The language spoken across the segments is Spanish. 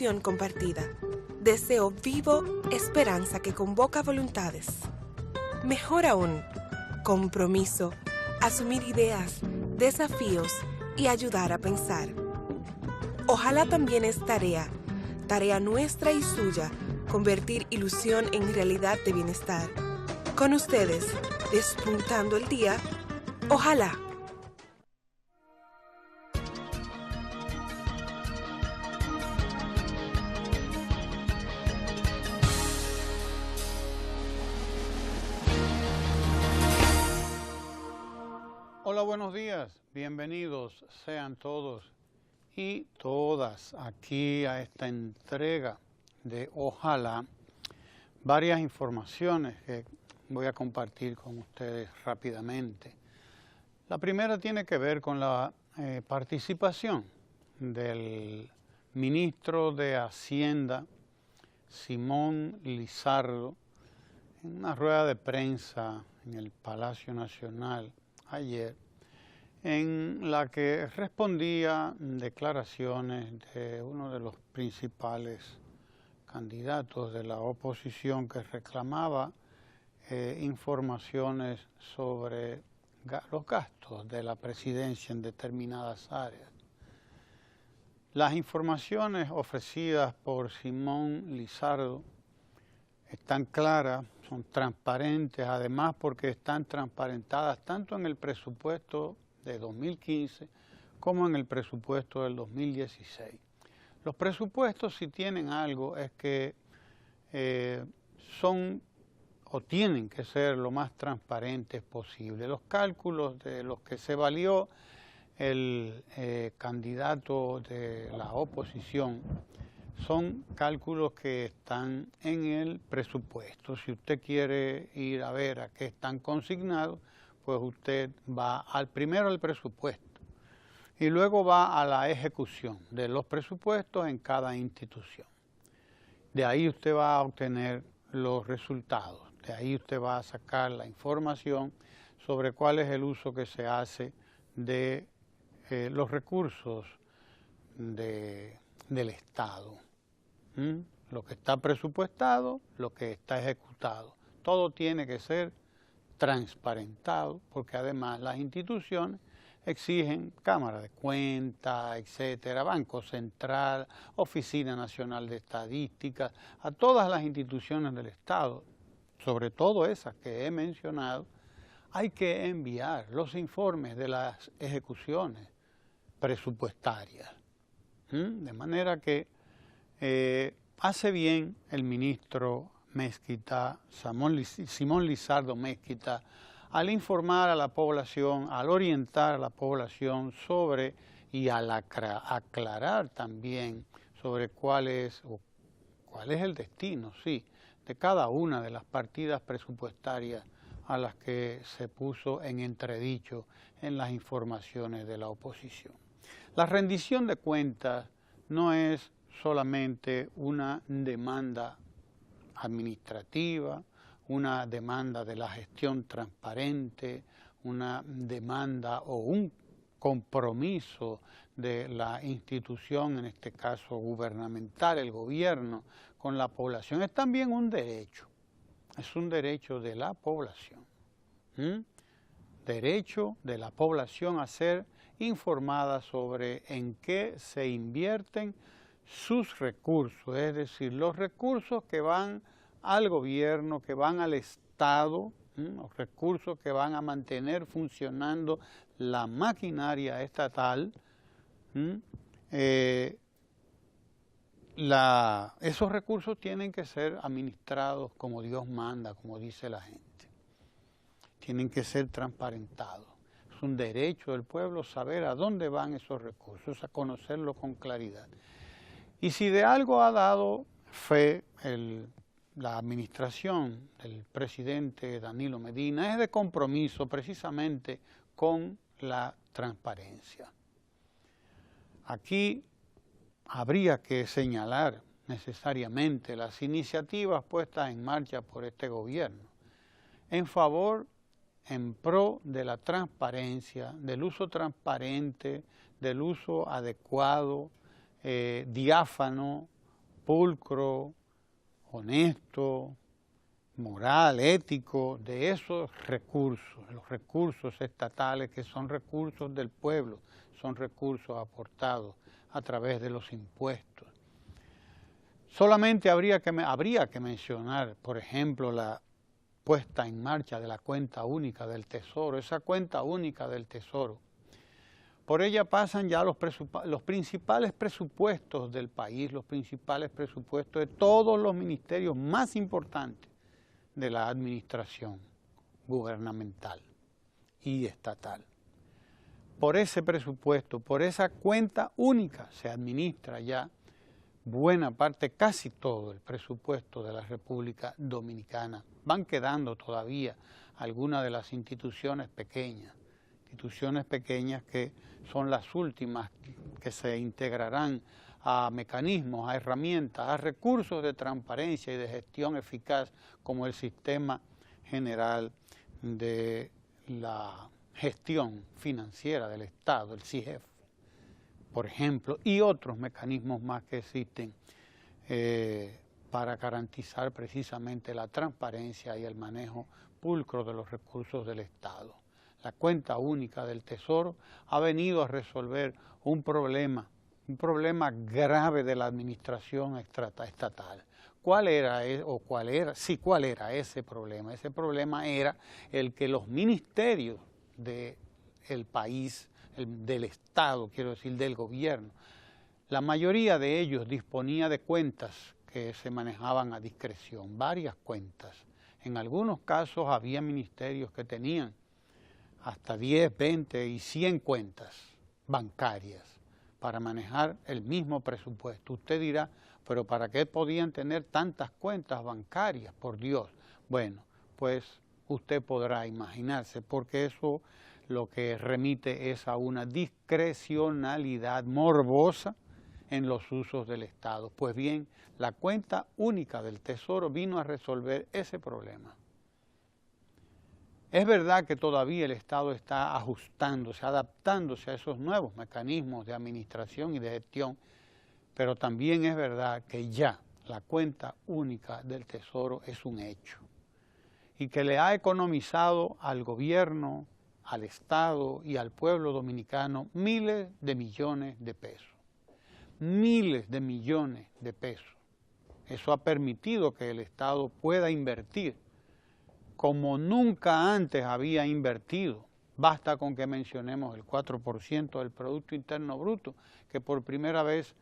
ilusión compartida. Deseo vivo esperanza que convoca voluntades. Mejor aún, compromiso, asumir ideas, desafíos y ayudar a pensar. Ojalá también es tarea nuestra y suya, convertir ilusión en realidad de bienestar. Con ustedes, despuntando el día, ojalá. Hola, buenos días, bienvenidos sean todos y todas aquí a esta entrega de Ojalá. Varias informaciones que voy a compartir con ustedes rápidamente. La primera tiene que ver con la participación del ministro de Hacienda, Simón Lizardo, en una rueda de prensa en el Palacio Nacional ayer, en la que respondía declaraciones de uno de los principales candidatos de la oposición que reclamaba informaciones sobre los gastos de la presidencia en determinadas áreas. Las informaciones ofrecidas por Simón Lizardo están claras, son transparentes, además porque están transparentadas tanto en el presupuesto de 2015 como en el presupuesto del 2016. Los presupuestos, si tienen algo, es que son o tienen que ser lo más transparentes posible. Los cálculos de los que se valió el candidato de la oposición son cálculos que están en el presupuesto. Si usted quiere ir a ver a qué están consignados, pues usted va primero al presupuesto y luego va a la ejecución de los presupuestos en cada institución. De ahí usted va a obtener los resultados, de ahí usted va a sacar la información sobre cuál es el uso que se hace de los recursos del Estado. Lo que está presupuestado, lo que está ejecutado. Todo tiene que ser transparentado, porque además las instituciones exigen Cámara de Cuentas, etcétera, Banco Central, Oficina Nacional de Estadística, a todas las instituciones del Estado, sobre todo esas que he mencionado, hay que enviar los informes de las ejecuciones presupuestarias. De manera que hace bien el ministro Mesquita, Simón Lizardo Mesquita, al informar a la población, al orientar a la población sobre y al aclarar también sobre cuál es el destino, sí, de cada una de las partidas presupuestarias a las que se puso en entredicho en las informaciones de la oposición. La rendición de cuentas no es solamente una demanda administrativa, una demanda de la gestión transparente, una demanda o un compromiso de la institución, en este caso gubernamental, el gobierno, con la población. Es también un derecho, es un derecho de la población. Derecho de la población a ser informada sobre en qué se invierten sus recursos, es decir, los recursos que van al gobierno, que van al Estado, los recursos que van a mantener funcionando la maquinaria estatal, esos recursos tienen que ser administrados como Dios manda, como dice la gente. Tienen que ser transparentados. Es un derecho del pueblo saber a dónde van esos recursos, a conocerlo con claridad. Y si de algo ha dado fe la administración del presidente Danilo Medina, es de compromiso precisamente con la transparencia. Aquí habría que señalar necesariamente las iniciativas puestas en marcha por este gobierno en favor, en pro de la transparencia, del uso transparente, del uso adecuado, diáfano pulcro, honesto, moral, ético, de esos recursos, los recursos estatales que son recursos del pueblo, son recursos aportados a través de los impuestos. Solamente habría que mencionar, por ejemplo, la puesta en marcha de la cuenta única del Tesoro, esa cuenta única del Tesoro. Por ella pasan ya los principales presupuestos del país, los principales presupuestos de todos los ministerios más importantes de la administración gubernamental y estatal. Por ese presupuesto, por esa cuenta única, se administra ya buena parte, casi todo el presupuesto de la República Dominicana. Van quedando todavía algunas de las instituciones pequeñas que son las últimas que se integrarán a mecanismos, a herramientas, a recursos de transparencia y de gestión eficaz como el Sistema General de la Gestión Financiera del Estado, el CIGEF, por ejemplo, y otros mecanismos más que existen para garantizar precisamente la transparencia y el manejo pulcro de los recursos del Estado. La cuenta única del Tesoro ha venido a resolver un problema grave de la administración estatal. ¿Cuál era ese problema? Ese problema era el que los ministerios del país, del Estado, quiero decir, del gobierno, la mayoría de ellos disponía de cuentas que se manejaban a discreción, varias cuentas. En algunos casos había ministerios que tenían hasta 10, 20 y 100 cuentas bancarias para manejar el mismo presupuesto. Usted dirá, pero ¿para qué podían tener tantas cuentas bancarias? Por Dios. Bueno, pues usted podrá imaginarse, porque eso lo que remite es a una discrecionalidad morbosa en los usos del Estado. Pues bien, la cuenta única del Tesoro vino a resolver ese problema. Es verdad que todavía el Estado está ajustándose, adaptándose a esos nuevos mecanismos de administración y de gestión, pero también es verdad que ya la cuenta única del Tesoro es un hecho y que le ha economizado al gobierno, al Estado y al pueblo dominicano miles de millones de pesos. Miles de millones de pesos. Eso ha permitido que el Estado pueda invertir como nunca antes había invertido. Basta con que mencionemos el 4% del Producto Interno Bruto, que por primera vez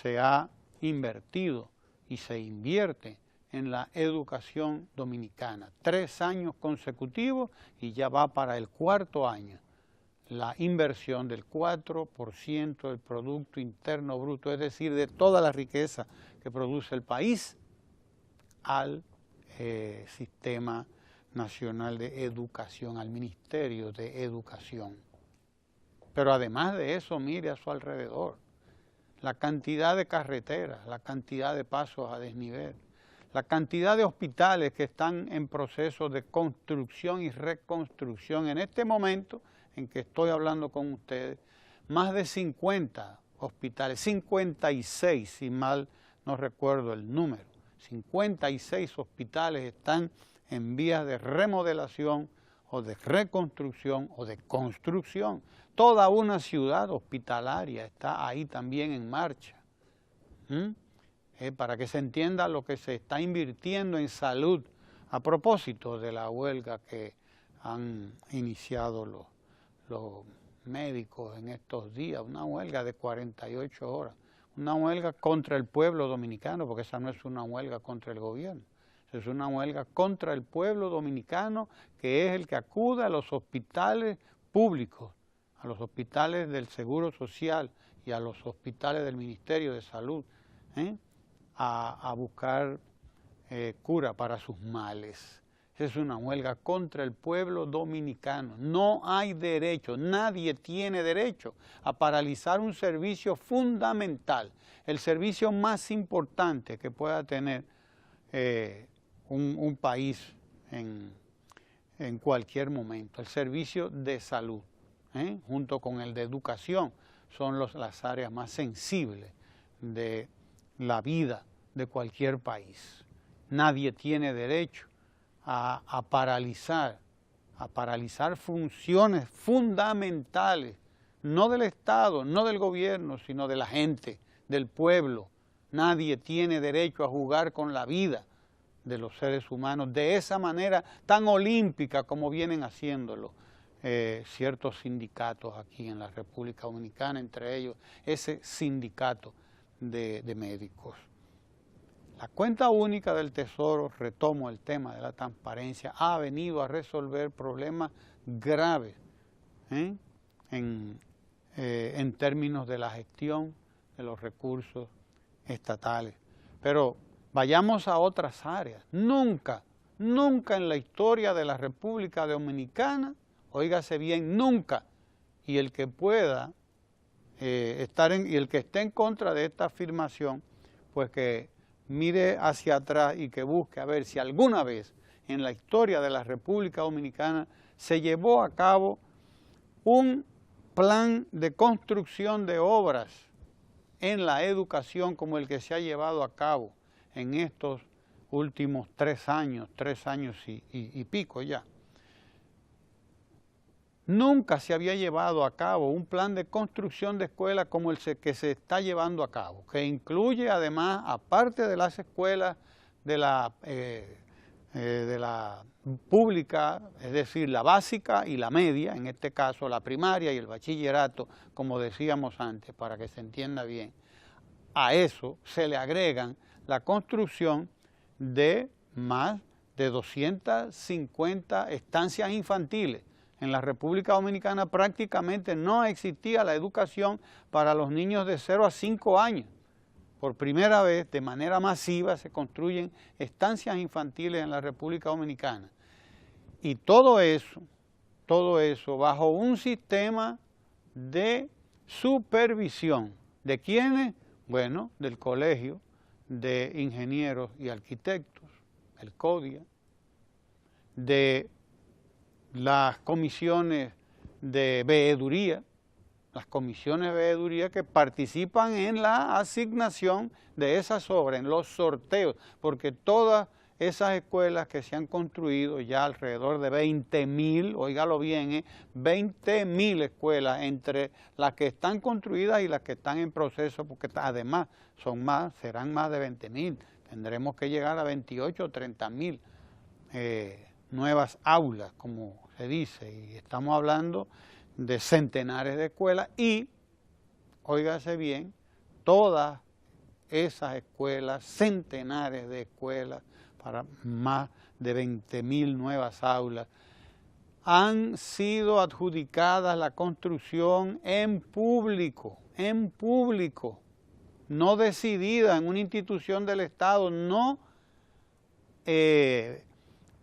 se ha invertido y se invierte en la educación dominicana. 3 años consecutivos y ya va para el 4º año la inversión del 4% del Producto Interno Bruto, es decir, de toda la riqueza que produce el país al Sistema Nacional de Educación, al Ministerio de Educación. Pero además de eso, mire a su alrededor la cantidad de carreteras, la cantidad de pasos a desnivel, la cantidad de hospitales que están en proceso de construcción y reconstrucción. En este momento en que estoy hablando con ustedes, más de 50 hospitales, 56 si mal no recuerdo el número, 56 hospitales están en vías de remodelación o de reconstrucción o de construcción. Toda una ciudad hospitalaria está ahí también en marcha. Para que se entienda lo que se está invirtiendo en salud a propósito de la huelga que han iniciado los médicos en estos días, una huelga de 48 horas, una huelga contra el pueblo dominicano, porque esa no es una huelga contra el gobierno. Es una huelga contra el pueblo dominicano, que es el que acude a los hospitales públicos, a los hospitales del Seguro Social y a los hospitales del Ministerio de Salud, a buscar cura para sus males. Es una huelga contra el pueblo dominicano. No hay derecho, nadie tiene derecho a paralizar un servicio fundamental, el servicio más importante que pueda tener un país en cualquier momento, el servicio de salud, junto con el de educación, son las áreas más sensibles de la vida de cualquier país. Nadie tiene derecho a paralizar funciones fundamentales, no del Estado, no del gobierno, sino de la gente, del pueblo. Nadie tiene derecho a jugar con la vida de los seres humanos de esa manera tan olímpica como vienen haciéndolo ciertos sindicatos aquí en la República Dominicana, entre ellos ese sindicato de médicos. La cuenta única del Tesoro, retomo el tema de la transparencia, ha venido a resolver problemas graves en términos de la gestión de los recursos estatales. Pero vayamos a otras áreas. Nunca en la historia de la República Dominicana, óigase bien, nunca, y el que pueda y el que esté en contra de esta afirmación, pues que mire hacia atrás y que busque a ver si alguna vez en la historia de la República Dominicana se llevó a cabo un plan de construcción de obras en la educación como el que se ha llevado a cabo en estos últimos 3 años y pico ya. Nunca se había llevado a cabo un plan de construcción de escuelas como el que se está llevando a cabo, que incluye además, aparte de las escuelas de la pública, es decir, la básica y la media, en este caso la primaria y el bachillerato, como decíamos antes, para que se entienda bien. A eso se le agregan la construcción de más de 250 estancias infantiles. En la República Dominicana prácticamente no existía la educación para los niños de 0 a 5 años. Por primera vez, de manera masiva, se construyen estancias infantiles en la República Dominicana. Y todo eso bajo un sistema de supervisión. ¿De quiénes? Bueno, del Colegio de Ingenieros y Arquitectos, el CODIA, de las comisiones de veeduría, que participan en la asignación de esas obras, en los sorteos, porque todas esas escuelas que se han construido, ya alrededor de 20.000, óigalo bien, 20.000 escuelas entre las que están construidas y las que están en proceso, porque además serán más de 20.000, tendremos que llegar a 28 o 30.000 nuevas aulas, como se dice, y estamos hablando de centenares de escuelas y, óigase bien, todas esas escuelas, centenares de escuelas, para más de 20.000 nuevas aulas, han sido adjudicadas la construcción en público, no decidida en una institución del Estado, no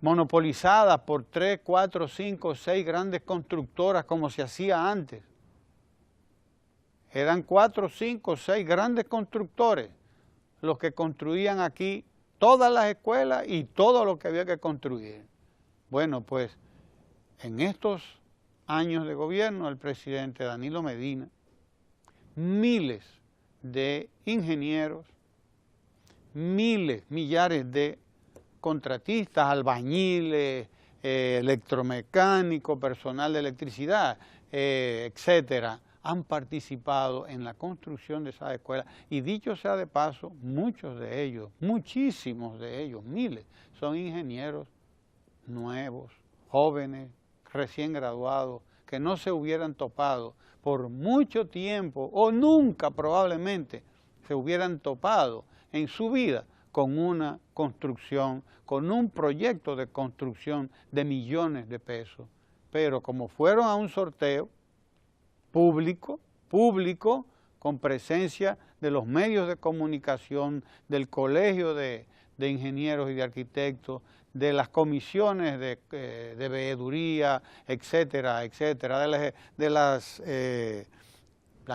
monopolizadas por 3, 4, 5, 6 grandes constructoras como se hacía antes. Eran 4, 5, 6 grandes constructores los que construían aquí todas las escuelas y todo lo que había que construir. Bueno, pues en estos años de gobierno del presidente Danilo Medina, miles de ingenieros, millares de contratistas, albañiles, electromecánicos, personal de electricidad, etcétera, han participado en la construcción de esas escuelas. Y dicho sea de paso, muchos de ellos, muchísimos de ellos, miles, son ingenieros nuevos, jóvenes, recién graduados, que no se hubieran topado por mucho tiempo o nunca probablemente se hubieran topado en su vida con una construcción, con un proyecto de construcción de millones de pesos. Pero como fueron a un sorteo público, con presencia de los medios de comunicación, del Colegio de Ingenieros y de Arquitectos, de las comisiones de veeduría, etcétera, de las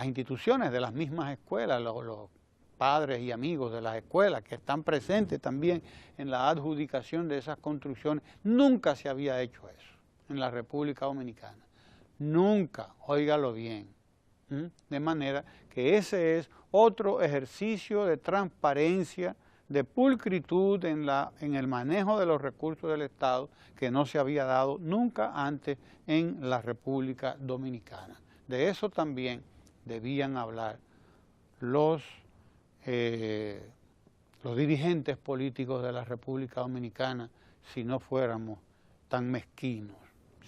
instituciones, de las mismas escuelas, los padres y amigos de las escuelas que están presentes también en la adjudicación de esas construcciones. Nunca se había hecho eso en la República Dominicana. Nunca, óigalo bien. De manera que ese es otro ejercicio de transparencia, de pulcritud en el manejo de los recursos del Estado que no se había dado nunca antes en la República Dominicana. De eso también debían hablar los dirigentes políticos de la República Dominicana si no fuéramos tan mezquinos.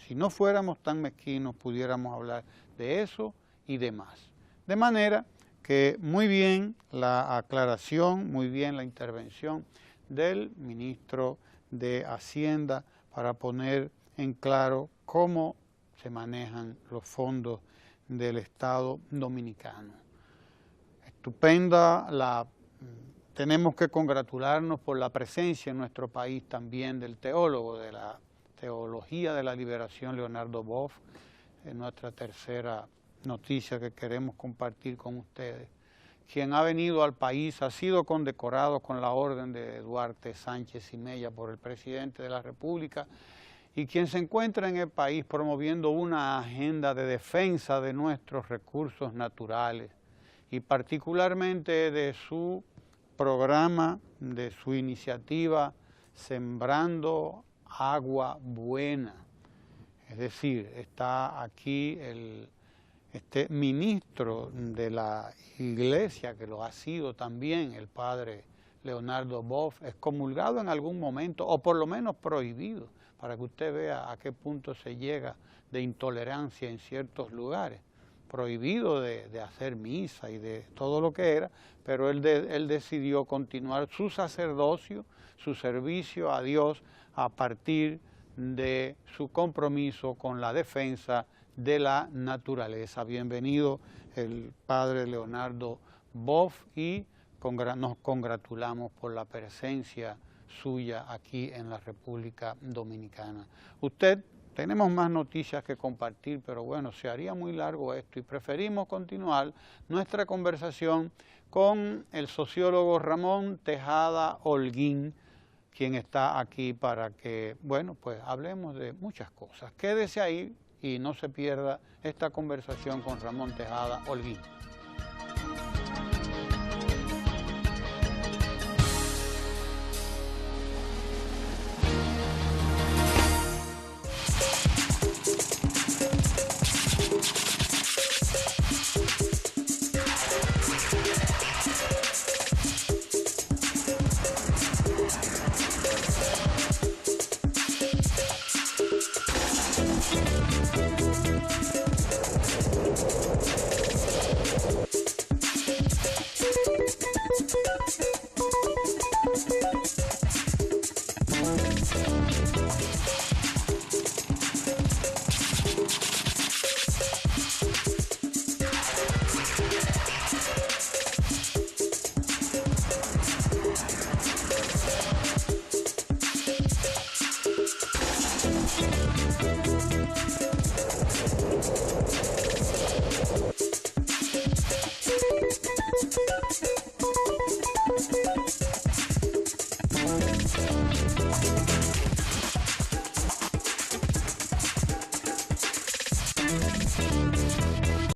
Si no fuéramos tan mezquinos, pudiéramos hablar de eso y de más. De manera que muy bien la aclaración, muy bien la intervención del ministro de Hacienda para poner en claro cómo se manejan los fondos del Estado Dominicano. Estupenda tenemos que congratularnos por la presencia en nuestro país también del teólogo de la Teología de la Liberación, Leonardo Boff, en nuestra tercera noticia que queremos compartir con ustedes. Quien ha venido al país, ha sido condecorado con la orden de Duarte Sánchez y Mella por el presidente de la República, y quien se encuentra en el país promoviendo una agenda de defensa de nuestros recursos naturales y particularmente de su programa, de su iniciativa Sembrando Agua Buena. Es decir, está aquí este ministro de la Iglesia, que lo ha sido también, el padre Leonardo Boff, excomulgado en algún momento, o por lo menos prohibido, para que usted vea a qué punto se llega de intolerancia en ciertos lugares. Prohibido de hacer misa y de todo lo que era, pero él decidió continuar su sacerdocio, su servicio a Dios a partir de su compromiso con la defensa de la naturaleza. Bienvenido el padre Leonardo Boff y nos congratulamos por la presencia suya aquí en la República Dominicana. Tenemos más noticias que compartir, pero bueno, se haría muy largo esto y preferimos continuar nuestra conversación con el sociólogo Ramón Tejada Holguín, quien está aquí para que, bueno, pues hablemos de muchas cosas. Quédese ahí y no se pierda esta conversación con Ramón Tejada Holguín.